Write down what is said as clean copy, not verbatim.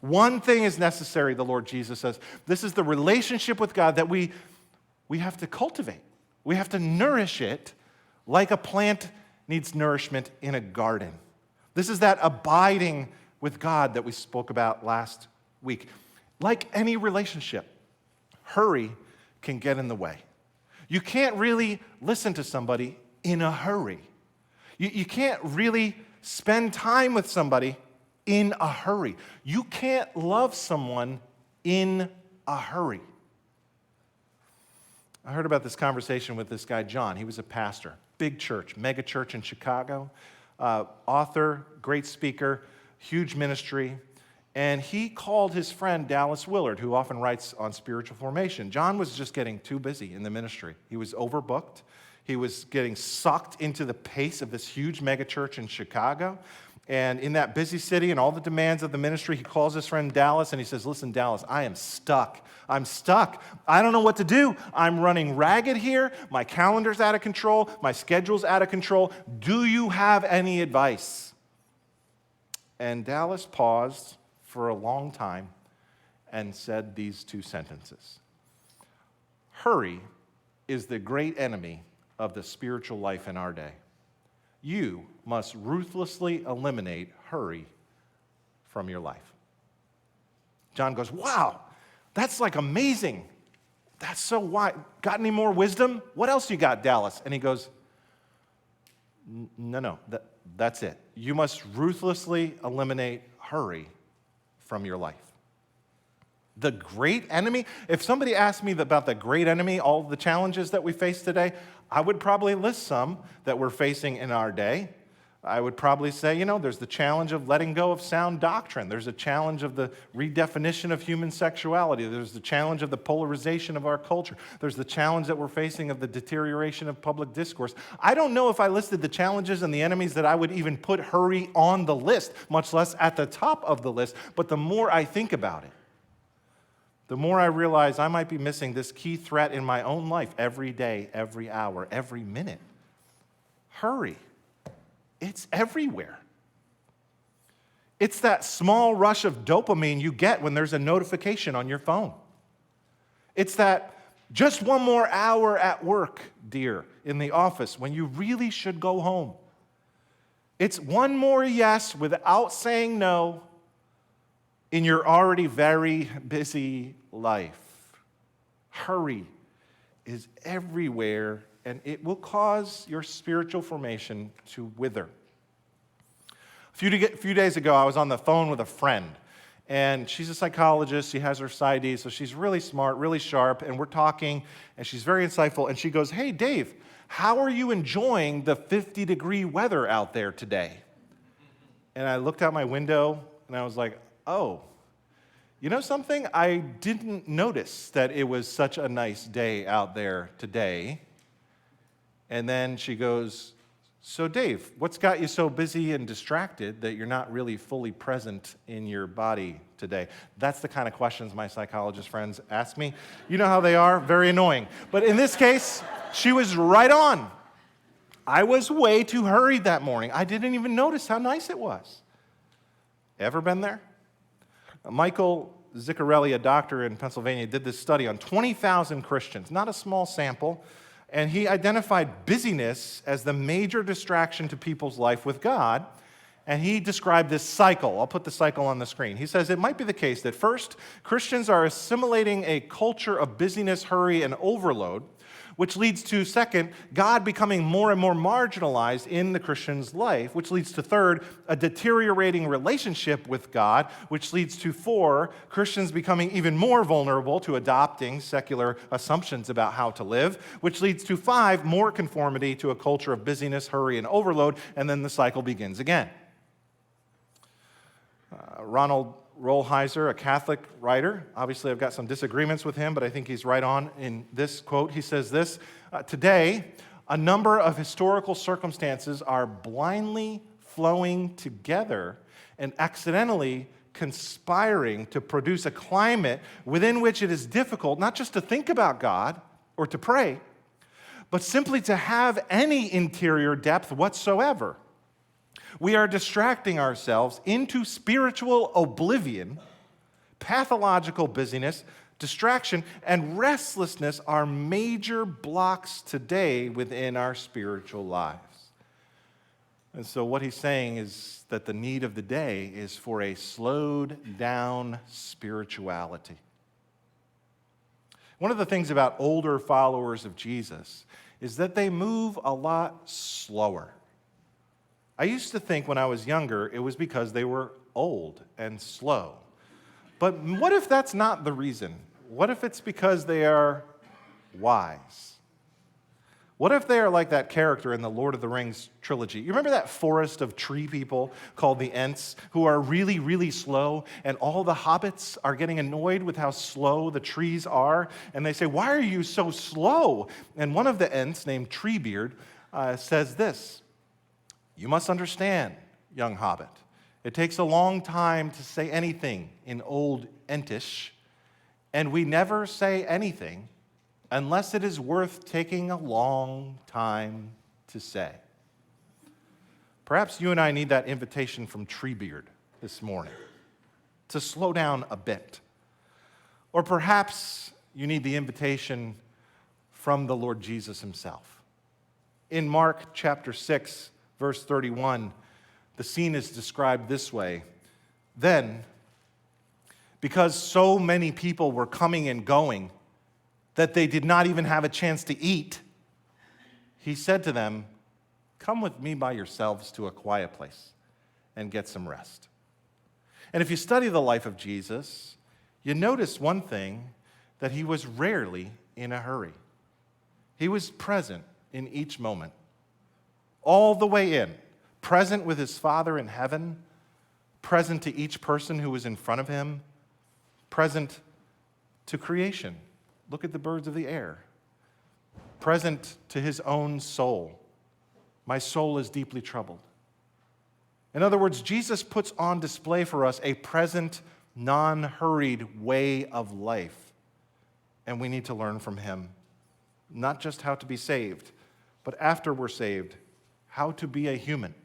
One thing is necessary, the Lord Jesus says. This is the relationship with God that we have to cultivate. We have to nourish it like a plant needs nourishment in a garden. This is that abiding with God that we spoke about last week. Like any relationship, hurry can get in the way. You can't really listen to somebody in a hurry. You can't really spend time with somebody in a hurry. You can't love someone in a hurry. I heard about this conversation with this guy, John. He was a pastor, big church, mega church in Chicago, author, great speaker, huge ministry. And he called his friend Dallas Willard, who often writes on spiritual formation. John was just getting too busy in the ministry. He was overbooked. He was getting sucked into the pace of this huge megachurch in Chicago. And in that busy city and all the demands of the ministry, he calls his friend Dallas and he says, listen, Dallas, I am stuck. I'm stuck. I don't know what to do. I'm running ragged here. My calendar's out of control. My schedule's out of control. Do you have any advice? And Dallas paused for a long time and said these two sentences. Hurry is the great enemy of the spiritual life in our day. You must ruthlessly eliminate hurry from your life. John goes, wow, that's like amazing. That's so wide. Got any more wisdom? What else you got, Dallas? And he goes, no, that's it. You must ruthlessly eliminate hurry from your life. The great enemy, if somebody asked me about the great enemy, all the challenges that we face today, I would probably list some that we're facing in our day. I would probably say, there's the challenge of letting go of sound doctrine. There's a challenge of the redefinition of human sexuality. There's the challenge of the polarization of our culture. There's the challenge that we're facing of the deterioration of public discourse. I don't know if I listed the challenges and the enemies that I would even put hurry on the list, much less at the top of the list. But the more I think about it, the more I realize I might be missing this key threat in my own life every day, every hour, every minute. Hurry. It's everywhere. It's that small rush of dopamine you get when there's a notification on your phone. It's that just one more hour at work, dear, in the office when you really should go home. It's one more yes without saying no in your already very busy life. Hurry is everywhere, and it will cause your spiritual formation to wither. A few days ago, I was on the phone with a friend, and she's a psychologist. She has her PsyD, so she's really smart, really sharp, and we're talking, and she's very insightful, and she goes, hey, Dave, how are you enjoying the 50-degree weather out there today? And I looked out my window, and I was like, oh, you know something? I didn't notice that it was such a nice day out there today. And then she goes, so Dave, what's got you so busy and distracted that you're not really fully present in your body today? That's the kind of questions my psychologist friends ask me. You know how they are, very annoying. But in this case, she was right on. I was way too hurried that morning. I didn't even notice how nice it was. Ever been there? Michael Ziccarelli, a doctor in Pennsylvania, did this study on 20,000 Christians, not a small sample, and he identified busyness as the major distraction to people's life with God, and he described this cycle. I'll put the cycle on the screen. He says it might be the case that first, Christians are assimilating a culture of busyness, hurry, and overload, which leads to, second, God becoming more and more marginalized in the Christian's life, which leads to, third, a deteriorating relationship with God, which leads to, four, Christians becoming even more vulnerable to adopting secular assumptions about how to live, which leads to, five, more conformity to a culture of busyness, hurry, and overload, and then the cycle begins again. Ronald Rolheiser, a Catholic writer. Obviously, I've got some disagreements with him, but I think he's right on in this quote. He says this, today, a number of historical circumstances are blindly flowing together and accidentally conspiring to produce a climate within which it is difficult not just to think about God or to pray, but simply to have any interior depth whatsoever. We are distracting ourselves into spiritual oblivion Pathological busyness, distraction, and restlessness are major blocks today within our spiritual lives. And so what he's saying is that the need of the day is for a slowed down spirituality. One of the things about older followers of Jesus is that they move a lot slower. I used to think when I was younger it was because they were old and slow. But what if that's not the reason? What if it's because they are wise? What if they are like that character in the Lord of the Rings trilogy? You remember that forest of tree people called the Ents who are really, really slow, and all the hobbits are getting annoyed with how slow the trees are, and they say, "Why are you so slow?" And one of the Ents, named Treebeard, says this: "You must understand, young hobbit, it takes a long time to say anything in Old Entish, and we never say anything unless it is worth taking a long time to say." Perhaps you and I need that invitation from Treebeard this morning to slow down a bit. Or perhaps you need the invitation from the Lord Jesus himself. In Mark chapter 6, verse 31, the scene is described this way: "Then, because so many people were coming and going that they did not even have a chance to eat, he said to them, 'Come with me by yourselves to a quiet place and get some rest.'" And if you study the life of Jesus, you notice one thing, that he was rarely in a hurry. He was present in each moment, all the way in, present with his Father in heaven, present to each person who was in front of him, present to creation. Look at the birds of the air. Present to his own soul. "My soul is deeply troubled." In other words, Jesus puts on display for us a present, non-hurried way of life. And we need to learn from him, not just how to be saved, but after we're saved, how to be a human